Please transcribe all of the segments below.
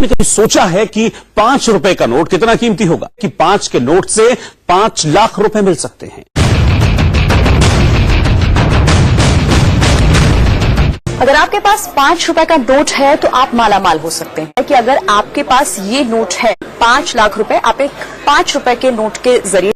आपने कभी सोचा है कि 5 रुपए का नोट कितना कीमती होगा कि 5 के नोट से 5 लाख रुपए मिल सकते हैं। अगर आपके पास 5 रुपए का नोट है तो आप माला माल हो सकते हैं कि अगर आपके पास ये नोट है 5 लाख रुपए, आप एक 5 रुपए के नोट के जरिए।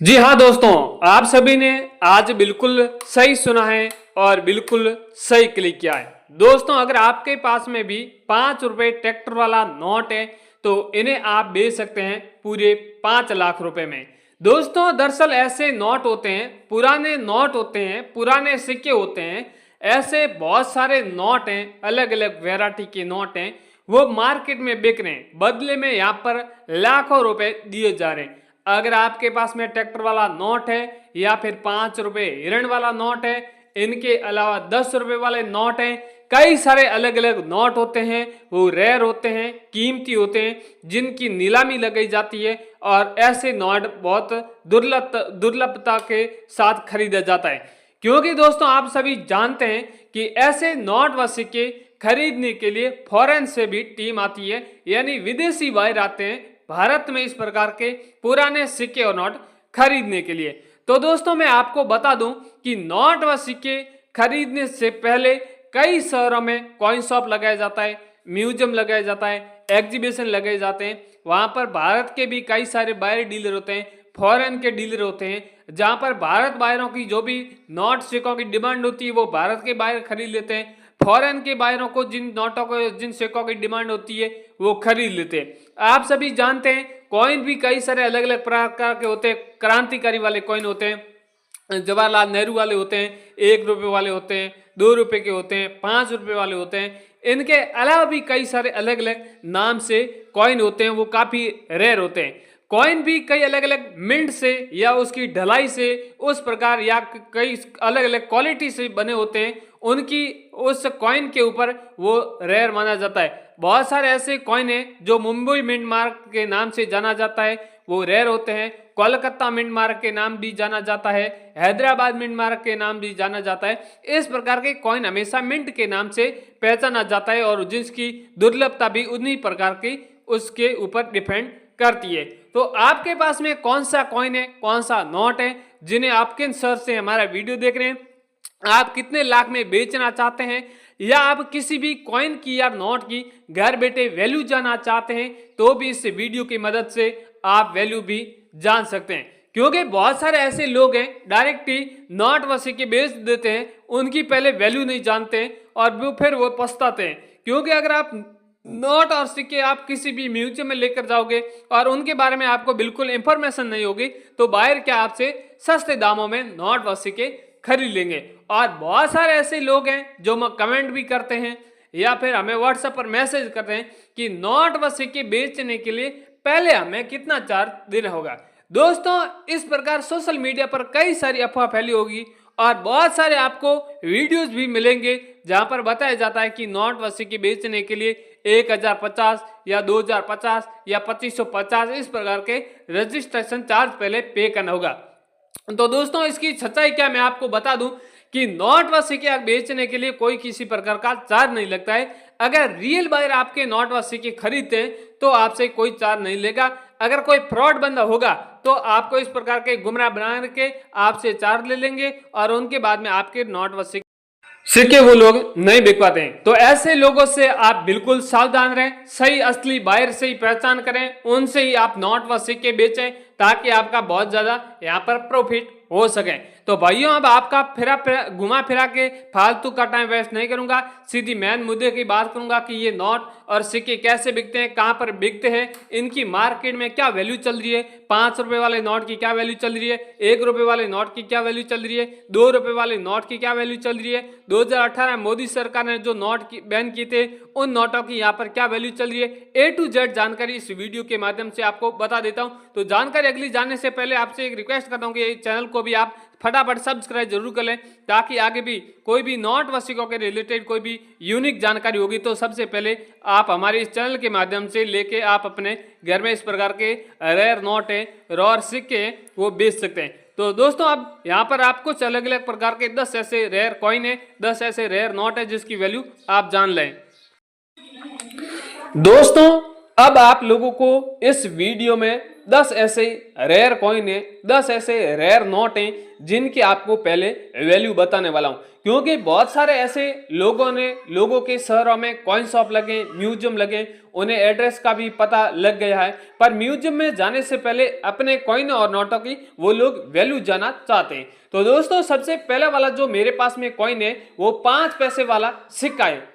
जी हाँ दोस्तों, आप सभी ने आज बिल्कुल सही सुना है और बिल्कुल सही क्लिक किया है। दोस्तों, अगर आपके पास में भी 5 रुपए ट्रैक्टर वाला नोट है तो इन्हें आप बेच सकते हैं पूरे 5 लाख रुपए में। दोस्तों, दरअसल ऐसे नोट होते हैं, पुराने नोट होते हैं, पुराने सिक्के होते हैं, ऐसे बहुत सारे नोट हैं, अलग अलग वैरायटी के नोट हैं, वो मार्केट में बिक रहे हैं, बदले में यहाँ पर लाखों रुपए दिए जा रहे हैं। अगर आपके पास में ट्रैक्टर वाला नोट है या फिर 5 रुपए हिरण वाला नोट है, इनके अलावा 10 रुपए वाले नोट हैं, कई सारे अलग अलग नोट होते हैं, वो रेयर होते हैं, कीमती होते हैं, जिनकी नीलामी लगाई जाती है और ऐसे नोट बहुत दुर्लभता के साथ खरीदा जाता है। क्योंकि दोस्तों, आप सभी जानते हैं कि ऐसे नोट व सिक्के खरीदने के लिए फॉरेन से भी टीम आती है, यानी विदेशी बाहर आते हैं भारत में इस प्रकार के पुराने सिक्के और नोट खरीदने के लिए। तो दोस्तों, मैं आपको बता दूं कि नोट व सिक्के खरीदने से पहले कई शहरों में कॉइन शॉप लगाया जाता है, म्यूजियम लगाया जाता है, एग्जीबिशन लगाए जाते हैं। वहां पर भारत के भी कई सारे बाहरी डीलर होते हैं, फॉरेन के डीलर होते हैं, जहां पर भारत बाहरों की जो भी नोट सिक्कों की डिमांड होती है वो भारत के बाहर खरीद लेते हैं, फॉरेन के बाहरों को जिन नोटों को जिन सिक्कों की डिमांड होती है वो खरीद लेते हैं। आप सभी जानते हैं कॉइन भी कई सारे अलग अलग प्रकार के होते हैं, क्रांतिकारी वाले कॉइन होते हैं, जवाहरलाल नेहरू वाले होते हैं, 1 रुपए वाले होते हैं, 2 रुपए के होते हैं, 5 रुपए वाले होते हैं। इनके अलावा भी कई सारे अलग अलग नाम से कॉइन होते हैं, वो काफी रेयर होते हैं। कॉइन भी कई अलग अलग मिंट से या उसकी ढलाई से उस प्रकार या कई अलग अलग क्वालिटी से बने होते हैं, उनकी उस कॉइन के ऊपर वो रेयर माना जाता है। बहुत सारे ऐसे कॉइन हैं जो मुंबई मिंट मार्क के नाम से जाना जाता है, वो रेयर होते हैं। कोलकाता मिंट मार्क के नाम भी जाना जाता है, हैदराबाद मिंट मार्क के नाम भी जाना जाता है। इस प्रकार के कॉइन हमेशा मिंट के नाम से पहचाना जाता है और जिसकी दुर्लभता भी उन्हीं प्रकार की उसके ऊपर डिपेंड करती है। तो आपके पास में कौन सा कॉइन है, कौन सा नोट है, जिन्हें आप किन शहर से हमारा वीडियो देख रहे हैं, आप कितने लाख में बेचना चाहते हैं, या आप किसी भी कॉइन की या नोट की घर बैठे वैल्यू जानना चाहते हैं, तो भी इस वीडियो की मदद से आप वैल्यू भी जान सकते हैं। क्योंकि बहुत सारे ऐसे लोग हैं डायरेक्ट ही नोट व सिक्के बेच देते हैं, उनकी पहले वैल्यू नहीं जानते हैं और वो फिर वो पछताते हैं। क्योंकि अगर आप नोट और सिक्के आप किसी भी म्यूजियम में लेकर जाओगे और उनके बारे में आपको बिल्कुल इंफॉर्मेशन नहीं होगी, तो बाहर क्या आपसे सस्ते दामों में नोट व सिक्के खरीद लेंगे। और बहुत सारे ऐसे लोग हैं जो कमेंट भी करते हैं या फिर हमें व्हाट्सएप पर मैसेज करते हैं कि नोट व सिक्के बेचने के लिए पहले हमें कितना चार्ज देना होगा। दोस्तों, इस प्रकार सोशल मीडिया पर कई सारी अफवाह फैली होगी और बहुत सारे आपको वीडियोस भी मिलेंगे जहां पर बताया जाता है कि नोट व सिक्के बेचने के लिए 1050 या 2050 या 2550 इस प्रकार के रजिस्ट्रेशन चार्ज पहले पे करना होगा। तो दोस्तों, इसकी सच्चाई क्या मैं आपको बता दूं कि नोट व सिक्के बेचने के लिए कोई किसी प्रकार का चार्ज नहीं लगता है। अगर रियल बायर आपके नोट व सिक्के खरीदते हैं तो आपसे कोई चार्ज नहीं लेगा। अगर कोई फ्रॉड बंदा होगा तो आपको इस प्रकार के गुमराह बना के आपसे चार्ज ले लेंगे और उनके बाद में आपके नोट व सिक्के वो लोग नहीं बिक पाते हैं। तो ऐसे लोगों से आप बिल्कुल सावधान रहें, सही असली बायर से ही पहचान करें, उनसे ही आप नोट व सिक्के बेचें ताकि आपका बहुत ज्यादा यहाँ पर प्रॉफिट हो सके। तो भाइयों, अब आपका घुमा फिरा के फालतू का टाइम वेस्ट नहीं करूंगा, सीधी मेन मुद्दे की बात करूंगा कि ये नोट और सिक्के कैसे बिकते हैं, कहां पर बिकते हैं, इनकी मार्केट में क्या वैल्यू चल रही है, 5 रुपए वाले नोट की क्या वैल्यू चल रही है, 1 रुपए वाले नोट की क्या वैल्यू चल रही है, 2 रुपए वाले नोट की क्या वैल्यू चल रही है, 2018 मोदी सरकार ने जो नोट बैन किए थे उन नोटों की यहाँ पर क्या वैल्यू चल रही है, A to Z जानकारी इस वीडियो के माध्यम से आपको बता देता हूँ। तो जानकारी अगली जानने से पहले आपसे एक रिक्वेस्ट करता हूँ कि चैनल को भी आप फटाफट सब्सक्राइब जरूर कर लें ताकि आगे भी कोई भी नोट व सिक्कों के रिलेटेड कोई भी यूनिक जानकारी होगी तो सबसे पहले आप हमारे इस चैनल के माध्यम से लेके आप अपने घर में इस प्रकार के रेयर नोट है, रॉर सिक्के हैं, वो बेच सकते हैं। तो दोस्तों, अब यहाँ पर आप कुछ अलग अलग प्रकार के 10 ऐसे रेयर कॉइन है, 10 ऐसे रेयर नोट है जिसकी वैल्यू आप जान लें। दोस्तों अब आप लोगों को इस वीडियो में 10 ऐसे रेयर कॉइन है, 10 ऐसे रेयर नोट हैं जिनकी आपको पहले वैल्यू बताने वाला हूं, क्योंकि बहुत सारे ऐसे लोगों के शहरों में कॉइन शॉप लगे, म्यूजियम लगे, उन्हें एड्रेस का भी पता लग गया है, पर म्यूजियम में जाने से पहले अपने कॉइन और नोटों की वो लोग वैल्यू जानना चाहते हैं। तो दोस्तों सबसे पहला वाला जो मेरे पास में कॉइन है वो 5 पैसे वाला सिक्का है।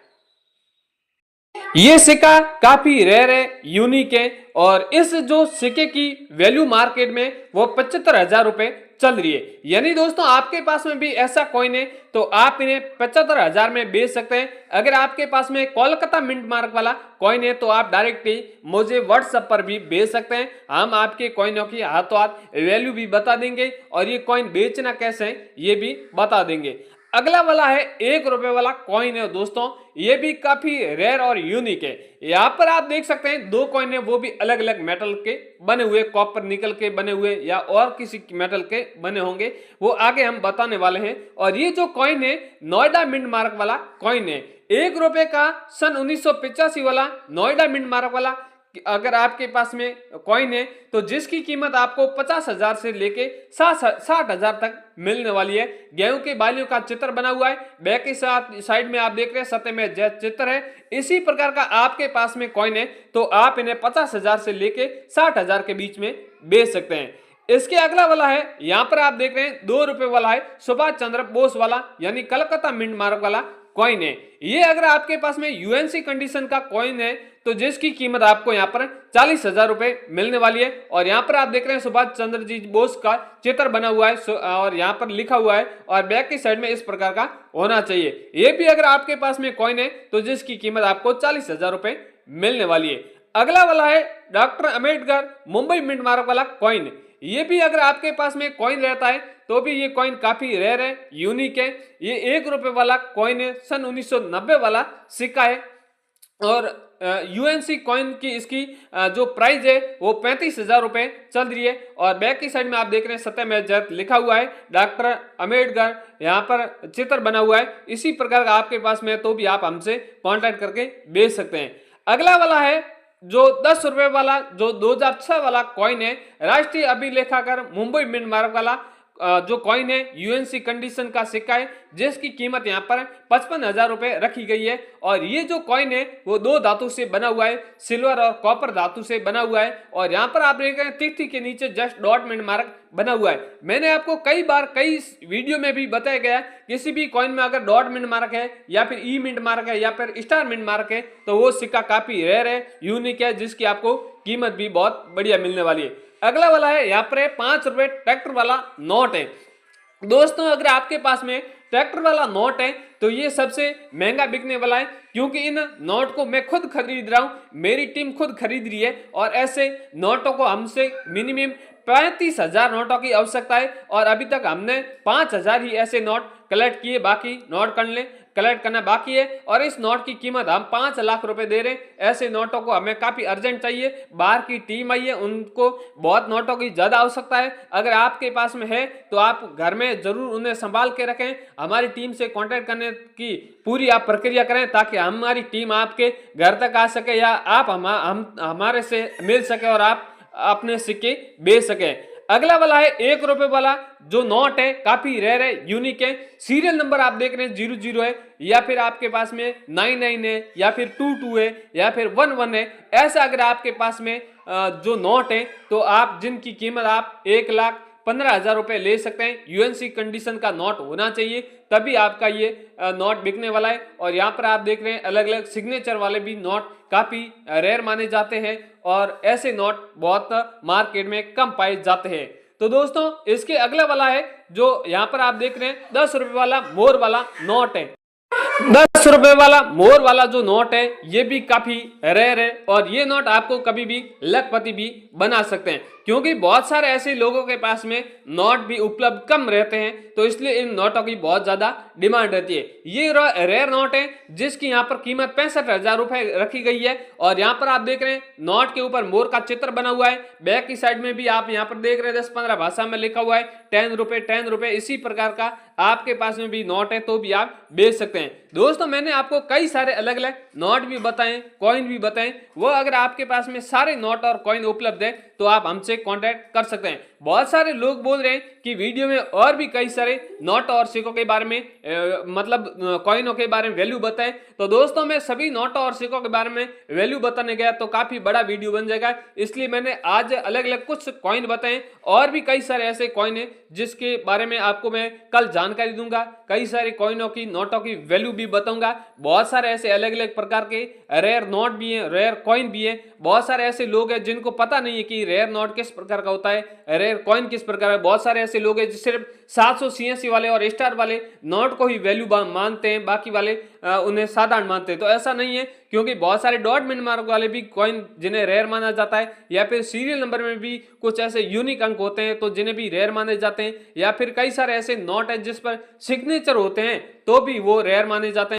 ये सिक्का काफी रेयर है, यूनिक है, और इस जो सिक्के की वैल्यू मार्केट में वो 75,000 रुपए चल रही है। यानी दोस्तों आपके पास में भी ऐसा कॉइन है तो आप इन्हें 75,000 में बेच सकते हैं। अगर आपके पास में कोलकाता मिंट मार्क वाला कॉइन है तो आप डायरेक्टली मुझे व्हाट्सएप पर भी बेच सकते हैं। हम आपके कॉइनों की हाथों हाथ वैल्यू भी बता देंगे और ये कॉइन बेचना कैसे है ये भी बता देंगे। अगला वाला है 1 रुपए वाला कॉइन है दोस्तों, ये भी काफी रेयर और यूनिक है। यहाँ पर आप देख सकते हैं 2 कॉइन है, वो भी अलग अलग मेटल के बने हुए, कॉपर निकल के बने हुए या और किसी मेटल के बने होंगे, वो आगे हम बताने वाले हैं। और ये जो कॉइन है नोएडा मिंट मार्क वाला कॉइन है, 1 रुपए का सन 1985 वाला नोएडा मिंट मार्क वाला अगर आपके पास में कॉइन है तो जिसकी कीमत आपको 50,000 से लेके 60,000 तक मिलने वाली है। गेहूं के बालियों का चित्र बना हुआ है, बैक के साथ साइड में आप देख रहे हैं सतह में जय चित्र है। इसी प्रकार का आपके पास में कॉइन है तो आप इन्हें 50,000 से लेके 60,000 के बीच में बेच सकते हैं। इसके अगला वाला है, यहाँ पर आप देख रहे हैं 2 रुपए वाला है, सुभाष चंद्र बोस वाला यानी कलकत्ता मिंट मार्क वाला कॉइन है। ये अगर आपके पास में यूएनसी कंडीशन का कॉइन है तो जिसकी कीमत आपको यहाँ पर 40,000 रुपए मिलने वाली है। और यहाँ पर आप देख रहे हैं सुभाष चंद्र जी बोस का चित्र बना हुआ है और यहाँ पर लिखा हुआ है और बैक की साइड में इस प्रकार का होना चाहिए। ये भी अगर आपके पास में कॉइन है तो जिसकी कीमत आपको 40,000 रुपए मिलने वाली है। अगला वाला है doctor Ambedkar Mumbai mint mark वाला कॉइन। ये भी अगर आपके पास में कॉइन रहता है तो भी ये कॉइन काफी रेयर है, यूनिक है। ये 1 रुपए वाला कॉइन है, सन 1990 वाला सिक्का है और यूएनसी कॉइन की इसकी जो प्राइस है वो 35,000 रुपए चल रही है। और बैक की साइड में आप देख रहे हैं सतह में जय लिखा हुआ है, डॉक्टर अम्बेडकर यहाँ पर चित्र बना हुआ है। इसी प्रकार का आपके पास में तो भी आप हमसे कांटेक्ट करके बेच सकते हैं। अगला वाला है जो 10 रुपए वाला जो 2006 वाला कॉइन है, राष्ट्रीय अभिलेखागार मुंबई मिंट मार्क वाला जो कॉइन है, यूएनसी कंडीशन का सिक्का है, जिसकी कीमत यहाँ पर 55,000 रुपए रखी गई है। और ये जो कॉइन है वो 2 धातु से बना हुआ है, सिल्वर और कॉपर धातु से बना हुआ है। और यहाँ पर आप देख रहे हैं तिथि के नीचे जस्ट डॉट मिंट मार्क बना हुआ है। मैंने आपको कई बार कई वीडियो में भी बताया गया, किसी भी कॉइन में अगर डॉट मिंट मार्क है या फिर ई मिंट मार्क है या फिर स्टार मिंट मार्क है तो वो सिक्का काफी रेयर है, यूनिक है, जिसकी आपको कीमत भी बहुत बढ़िया मिलने वाली है। अगला वाला है यहाँ पर 5 रुपए ट्रैक्टर वाला नोट है। दोस्तों अगर आपके पास में ट्रैक्टर वाला नोट है तो ये सबसे महंगा बिकने वाला है, क्योंकि इन नोट को मैं खुद खरीद रहा हूं, मेरी टीम खुद खरीद रही है और ऐसे नोटों को हमसे मिनिमम 35,000 नोटों की आवश्यकता है और अभी तक हमने 5,000 ही ऐसे नोट कलेक्ट किए, बाकी नोट कलेक्ट करना बाकी है। और इस नोट की कीमत हम 5 लाख रुपए दे रहे हैं। ऐसे नोटों को हमें काफी अर्जेंट चाहिए, बाहर की टीम आई है, उनको बहुत नोटों की ज्यादा आवश्यकता है। अगर आपके पास में है तो आप घर में जरूर उन्हें संभाल के रखें, हमारी टीम से कांटेक्ट करने की पूरी आप प्रक्रिया करें ताकि हमारी टीम आपके घर तक आ सके या आप हमारे से मिल सके और आप अपने सिक्के बेच सके। अगला वाला है 1 रुपए वाला जो नोट है, काफी रेयर है, यूनिक है। सीरियल नंबर आप देख रहे हैं 00 है या फिर आपके पास में 99 है या फिर 22 है या फिर 11 है। ऐसा अगर आपके पास में जो नोट है तो आप जिनकी कीमत आप 1,15,000 रुपए ले सकते हैं। यूएनसी कंडीशन का नोट होना चाहिए तभी आपका ये नोट बिकने वाला है। और यहाँ पर आप देख रहे हैं अलग अलग सिग्नेचर वाले भी नोट काफी रेयर माने जाते हैं और ऐसे नोट बहुत मार्केट में कम पाए जाते हैं। तो दोस्तों इसके अगला वाला है जो यहाँ पर आप देख रहे हैं 10 रुपए वाला मोर वाला नोट है। 10 रुपए वाला मोर वाला जो नोट है ये भी काफी रेयर है और ये नोट आपको कभी भी लखपति भी बना सकते हैं। क्योंकि बहुत सारे ऐसे लोगों के पास में नोट भी उपलब्ध कम रहते हैं, तो इसलिए इन नोटों की बहुत ज्यादा डिमांड रहती है। ये रेयर नोट है जिसकी यहाँ पर कीमत 65,000 रुपए रखी गई है। और यहाँ पर आप देख रहे हैं नोट के ऊपर मोर का चित्र बना हुआ है, बैक की साइड में भी आप यहाँ पर देख रहे हैं 10-15 भाषा में लिखा हुआ है 10 रुपए 10 रुपए। इसी प्रकार का आपके पास में भी नोट है तो भी आप बेच सकते हैं। दोस्तों मैंने आपको कई सारे अलग अलग नोट भी बताए, कॉइन भी बताए, वो अगर आपके पास में सारे नोट और कॉइन उपलब्ध है तो आप हमसे कांटेक्ट कर सकते हैं। बहुत सारे लोग बोल रहे हैं कि वीडियो में और भी कई सारे नोट और सिक्कों के बारे में मतलब कॉइनों के बारे में वैल्यू बताएं, तो दोस्तों मैं सभी नोटों और सिक्कों के बारे में वैल्यू बताने गया तो काफी बड़ा वीडियो बन जाएगा, इसलिए मैंने आज अलग अलग कुछ कॉइन बताए। और भी कई सारे ऐसे कॉइन है जिसके बारे में आपको मैं कल जानकारी दूंगा, कई सारे कॉइनों की नोटों की वैल्यू भी बताऊंगा। बहुत सारे ऐसे अलग अलग प्रकार के रेयर नोट भी हैं, रेयर कॉइन भी है। बहुत सारे ऐसे लोग हैं जिनको पता नहीं है कि रेयर नोट किस प्रकार का होता है, रेयर कॉइन किस प्रकार है। बहुत सारे ऐसे लोग हैं जो सिर्फ 786 वाले और स्टार वाले नोट को ही वैल्यू मानते हैं, बाकी वाले उन्हें साधारण मानते हैं। तो ऐसा नहीं है, क्योंकि बहुत सारे डॉट मिन मार्क वाले भी कॉइन जिन्हें रेयर माना जाता है, या फिर सीरियल नंबर में भी कुछ ऐसे यूनिक अंक होते हैं तो जिन्हें भी रेयर माने जाते हैं, या फिर कई सारे ऐसे नोट है जिस पर सिग्नेचर होते हैं तो भी वो रेयर माने जाते हैं।